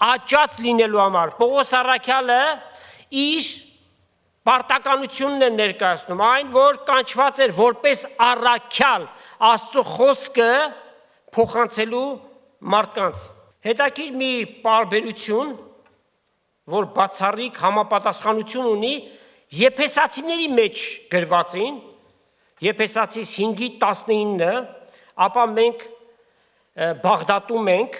աճած լինելու համար։ Պողոս առաքյալը իր պարտականությունն է ներկայացնում, այն, որ կանչված էր որպես առաքյալ Աստծո խոսքը փոխանցելու մարդկանց։ Հետաքրքիր մի պարբերություն, որ բացառիկ համապատասխանություն ունի Եփեսացիների մեջ գրվածին, Եփեսացիս 5:19, ապա մենք Բաղդադում ենք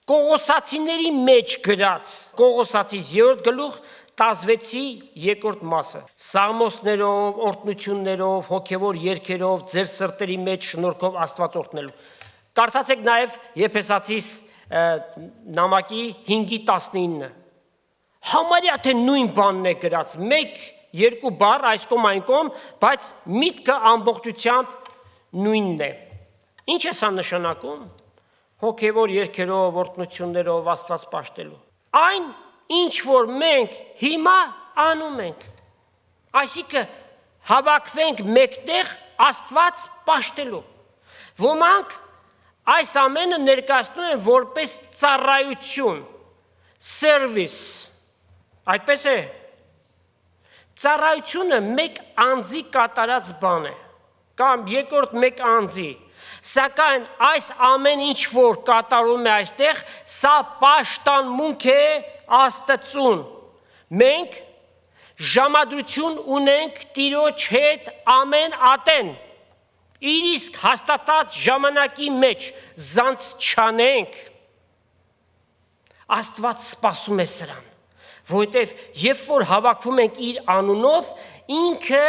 Կողոսացիների մեջ գրած, Կողոսացիս 3 գլուխ 16-ի երկրորդ մասը, սաղմոսներով, օրհնություններով, հոգևոր երգերով, ձեր սրտերի մեջ շնորհքով Աստված օրհնելու։ Կարդացեք նաև Եփեսացիս նամակի 5:19։ Համարյա թե նույն բանն է գրած, մեկ-երկու բառ այս կողմ այն կողմ, բայց միտքը ամբողջությամբ նույնն է։ Ինչ է սա նշանակում։ Հոգևոր երգերով, օրհնություններով Աստված պաշտելու։ Այն, ինչ որ մենք հիմա անում ենք։ Այսինքն հավաքվենք մեկտեղ Աստված պաշտելու։ Ոմանք այս ամենը ներկայացնում են որպես ծառայություն, service։ Այդպես է։ Ծառայությունը մեկ անձի կատարած բան է, կամ երկրորդ մեկ անձի։ Սակայն այս ամեն ինչ որ կատարում է այստեղ, սա պաշտամունք է Աստծուն։ Մենք ժամադրություն ունենք Տիրոջ հետ ամեն ատեն։ Իր իսկ հաստատած ժամանակի մեջ զանց չանենք։ Աստված սպասում է սրան, որովհետև երբ որ հավաքվում ենք իր անունով, ինքը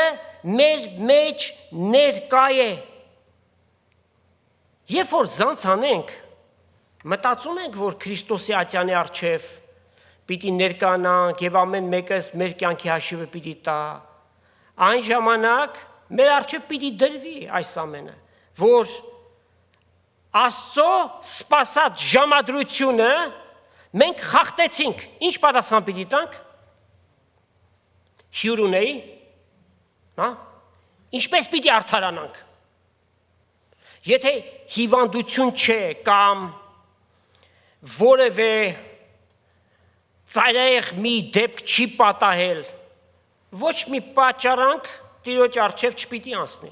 մեր մեջ ներկա է։ Երբ որ զանց անենք, մտածում ենք, որ Քրիստոսի ատյանի առջև պիտի ներկանանք եւ ամեն մեկս մեր կյանքի հաշիվը պիտի տա։ Այն ժամանակ մեր առջև պիտի դրվի այս ամենը, որ Աստծո սպասած ժամադրությունը մենք խախտեցինք։ Ինչ պատասխան պիտի տանք։ Հյուր ունեի, հա? Ինչպես պիտի արդարանանք։ Եթե հիվանդություն չէ կամ որևէ ծայրահեղ մի դեպք չի պատահել, ոչ մի պատճառանք Տիրոջ առջև չպիտի անցնի։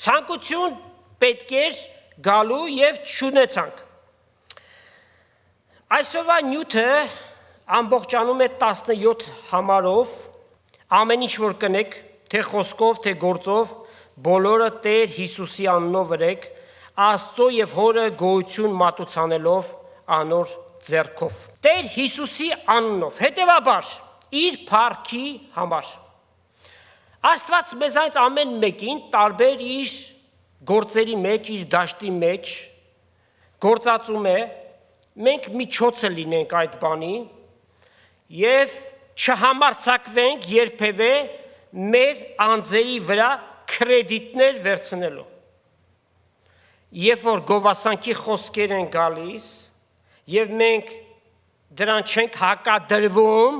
Ցանկություն պետք էր գալու եւ չունեցանք։ Այսօրվա նյութը ամբողջանում է 17 համարով, ամեն ինչ որ կնեք, թե խոսքով, թե գործով, բոլորը Տեր Հիսուսի անունով ըրեք, Աստծո եւ Հորը գոհություն մատուցանելով անոր ձեռքով։ Տեր Հիսուսի անունով, հետևաբար իր փառքի համար։ Աստված մեզանից ամեն մեկին տարբեր իր գործերի մեջ, իր դաշտի մեջ գործածում է, մենք միջոցը լինենք այդ բանի եւ չհամարձակվենք երբևէ մեր անձերի վրա կրեդիտներ վերցնելու։ Երբ որ գովասանքի խոսքեր են գալիս եւ մենք դրան չենք հակադրվում,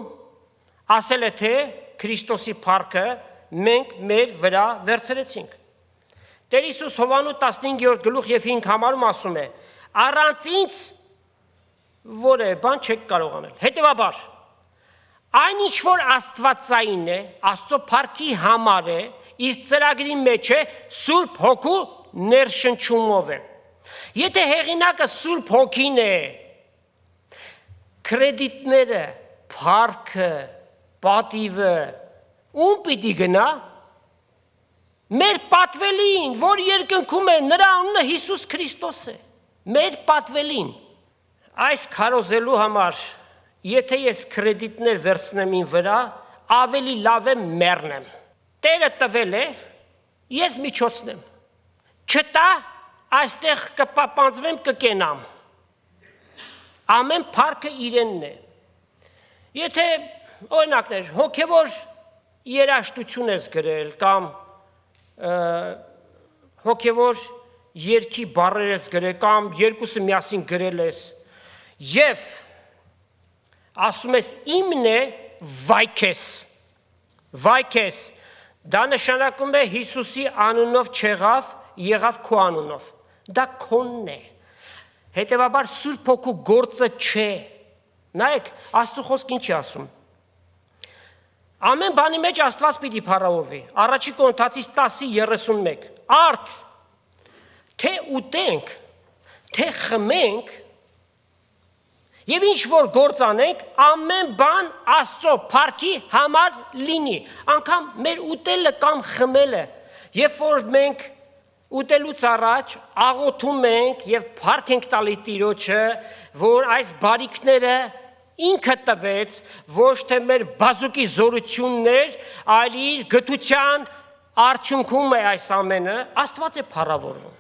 ասել է թե Քրիստոսի փառքը մենք մեր վրա վերցրեցինք։ Տեր Հիսուս Հովանու 15-րդ գլուխ եւ 5 համարում ասում է. առանց ինձ որևէ բան չեք կարող անել։ Հետևաբար այն ինչ որ Աստվածային է, Աստծո փառքի համար է, իր ծրագրի մեջ է, Սուրբ Հոգու ներշնչումով է։ Եթե հեղինակը Սուրբ Հոգին է, կրեդիտները, փառքը, պատիվը ում պիտի գնա։ Մեր պատվելին, որ երկնքում է, նրա անունը Հիսուս Քրիստոս է։ Մեր պատվելին։ Այս քարոզելու համար, եթե ես կրեդիտներ վերցնեմ ին վրա, ավելի լավ է մեռնեմ։ Տերը տվել է, ես միջոցն եմ։ Չտա, այստեղ կպապանձվեմ, կկենամ։ Ամեն փառքը իրենն է։ Եթե օրինակներ, հոգևոր երաշտություն ես գրել կամ հոգևոր երգի բառեր ես գրել կամ երկուսը միասին գրել ես եւ ասում ես իմն է վայքես, Դա նշանակում է Հիսուսի անունով չեղավ, եղավ քո անունով։ Դա քոնն է։ Հետևաբար Սուրբ Հոգու գործը չէ։ Նայեք, Աստծո խոսքը ինչ է ասում։ Ամեն բանի մեջ Աստված պիտի փառավորվի։ Առաջի Կորինթացիս 10:31։ Արդ թե ուտենք, թե խմենք, եւ ինչ որ գործ անենք, ամեն բան Աստծո փառքի համար լինի։ Անկամ մեր ուտելը կամ խմելը, երբ որ մենք ուտելուց առաջ աղոթում ենք եւ փառք ենք տալի Տիրոջը, որ այս բարիքները ինքը տվեց, ոչ թե մեր բազուկի զորություններ, այլ իր գթության արդյունքում է այս ամենը, Աստված է փառավորվում։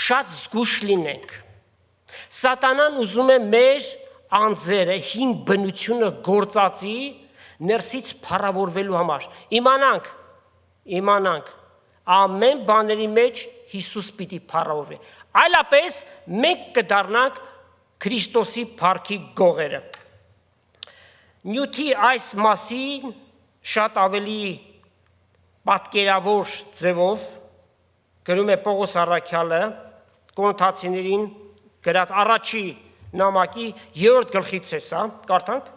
Շատ զգուշ լինենք։ Սատանան ուզում է մեր անձերը, հին բնությունը գործածի ներսից փառավորվելու համար։ Իմանանք, ամեն բաների մեջ Հիսուս պիտի փառավորվի։ Այլապես մենք կդառնանք Քրիստոսի փառքի գողերը։ Նյութի այս մասին շատ ավելի պատկերավոր ձևով գրում է Պողոս առաքյալը Կորինթացիներին գրած առաջի նամակի 3-րդ գլխից է սա, կարդանք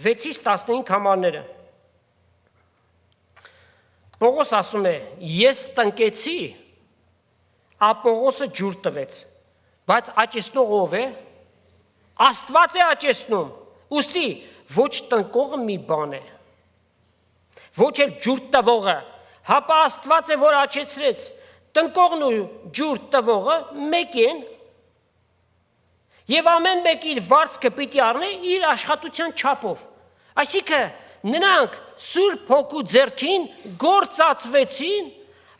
6-15 համարները։ Պողոս ասում է. ես տնկեցի, Ապողոսը ջուր տվեց, բայց աճեցնող ով է։ Աստված է աճեցնում։ Ուստի ոչ տնկողը մի բան է, ոչ էլ ջուր տվողը, հապա Աստված է, որ աճեցրեց։ Տնկողն ու ջուր տվողը մեկ են, եւ ամեն մեկ իր վարձքը պիտի առնի իր աշխատության չափով։ Այսինքն նրանք Սուրբ Հոգու ձեռքին գործածվեցին,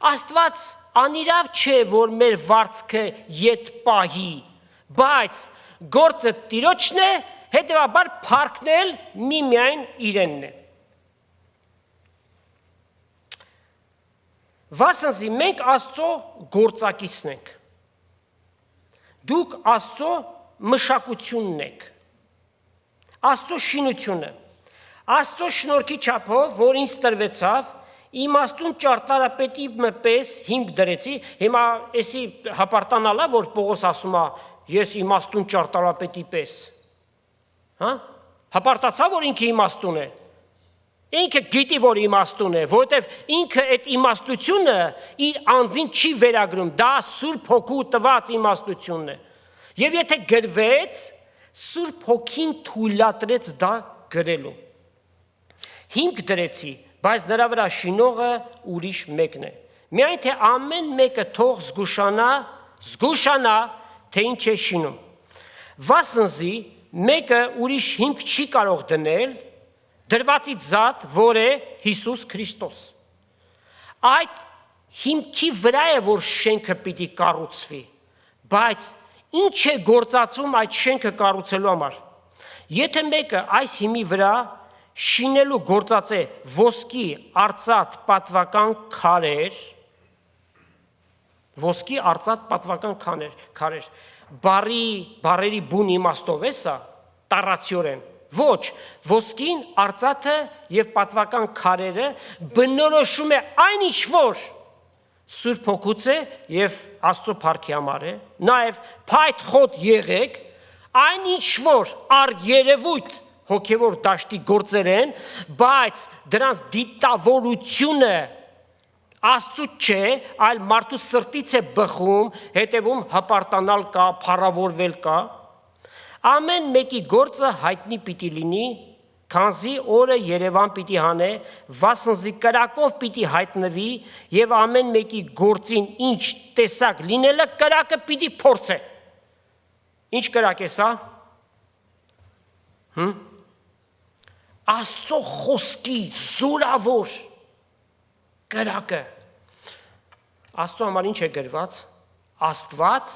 Աստված անիրավ չէ, որ մեր վարձքը ետ պահի, բայց գործը Տիրոջն է, հետևաբար փառքն էլ միմիայն իրենն է։ Վասնզի մենք Աստծո գործակիցն ենք։ Դուք Աստծո մշակությունն եք։ Աստծո շինությունը։ Աստծո շնորհքի չափով, որ ինձ տրվեցավ, իմաստուն ճարտարապետի պես հիմք դրեցի, հիմա էսի հապարտանալա, որ Պողոս ասում է, ես իմաստուն ճարտարապետի պես, հա, հապարտացա, որ ինքը իմաստուն է, ինքը գիտի, որ իմաստուն է, որտև ինքը այդ իմաստությունը իր անձին չի վերագրում, դա Սուրբ Հոգու տված իմաստությունն է, եւ եթե գրվեց, Սուրբ Հոգին թույլատրեց դա գրելու, հիմք դրեցի, բայց նրա վրա շինողը ուրիշ մեկն է։ Միայն թե ամեն մեկը թող զգուշանա, թե ինչ է շինում։ Վասնզի մեկը ուրիշ հիմք չի կարող դնել, դրվածից զատ, որ է Հիսուս Քրիստոս։ Այդ հիմքի վրա է, որ շենքը պիտի կառուցվի, բայց ինչ է գործածվում այդ շենքը կառուցելու համար։ Եթե մեկը այս հիմի վրա շինելու գործած է ոսկի արծաթ պատվական քարեր, բարերի բուն իմաստով է սա, տառացիորեն, ոչ, ոսկին, արծաթը և պատվական քարերը բնորոշում է այն ինչ որ Սուրբ Հոգուց է և Աստծո փառքի համար է, նաև փայտ խոտ եղեք, այն ինչ որ առ երևույթ հոգևոր դաշտի գործեր են, բայց դրանց դիտավորությունը Աստծուց չէ, այլ մարդու սրտից է բխում, հետևում հպարտանալ կա, փառավորվել կա, ամեն մեկի գործը հայտնի պիտի լինի, քանզի օրը Երևան պիտի հանե, վասնզի կրակով պիտի հայտնվի եւ ամեն մեկի գործին ինչ տեսակ լինելը կրակը պիտի փորձե։ Ինչ կրակ է սա։ Աստծո խոսքի զորավոր կրակը։ Աստծո համար ինչ է գրված։ Աստված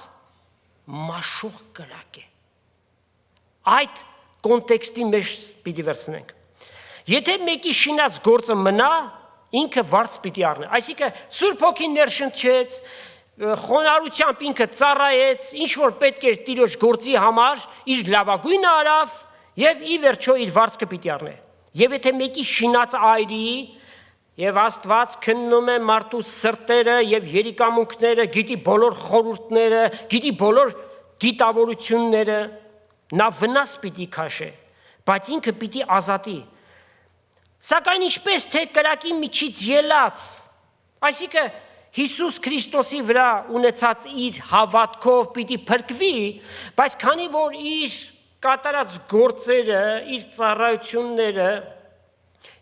մաշող կրակ է։ Այդ կոնտեքստի մեջ պիտի վերցնենք։ Եթե մեկի շինած գործը մնա, ինքը վարձ պիտի առնի։ Այսինքն Սուրբ Հոգին ներշնչեց, խոնարհությամբ ինքը ծառայեց, ինչ որ պետք էր Տիրոջ գործի համար, իր լավագույնը արավ եւ ի վերջո իր վարձքը պիտի առնի։ Եվ եթե մեկի շինած այրի Եվ Աստված քննում է մարդու սրտերը եւ երիկամունքները, գիտի բոլոր խորհուրդները, գիտի բոլոր դիտավորությունները, նա վնաս պիտի քաշե, բայց ինքը պիտի ազատի։ Սակայն ինչպես թե կրակի միջից ելած, այսինքն Հիսուս Քրիստոսի վրա ունեցած իր հավատքով պիտի փրկվի, բայց քանի որ իր կատարած գործերը, իր ծառայությունները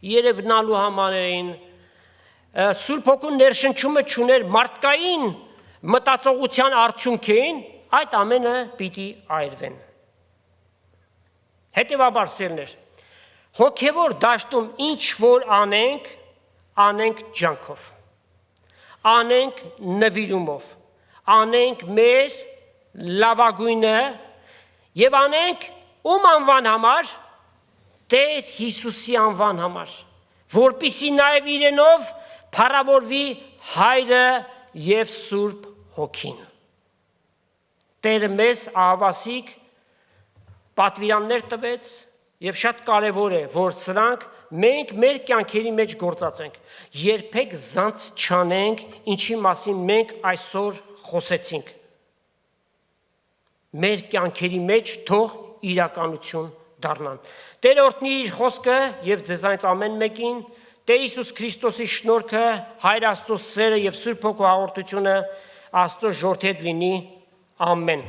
երևնալու համար էին, Սուրբ Հոգու ներշնչումը չուներ մարդկային մտածողության արդյունքին, այդ ամենը պիտի այրվեն։ Հետևաբար սիրներ, հոգևոր դաշտում ինչ որ անենք, անենք ջանքով, անենք նվիրումով, անենք մեր լավագույնը եւ անենք ում անվան համար, Տեր Հիսուսի անվան համար, որպիսի նաեւ իրենով փառավորվի Հայրը եւ Սուրբ Հոգին։ Տերը մեզ ահավասիկ պատվիրաններ տվեց եւ շատ կարեւոր է, որ սրանք մենք մեր կյանքերի մեջ գործածենք։ Երբեք զանց չանենք, ինչի մասին մենք այսօր խոսեցինք։ Մեր կյանքերի մեջ թող իրականություն դառնան։ Տերը օրհնի իր խոսքը եւ ձեզանից ամեն մեկին, Տեր Հիսուս Քրիստոսի շնորհքը, Հայր Աստծո սերը եւ Սուրբ Հոգու հաղորդությունը Աստծո ժողովրդի հետ լինի։ Ամեն։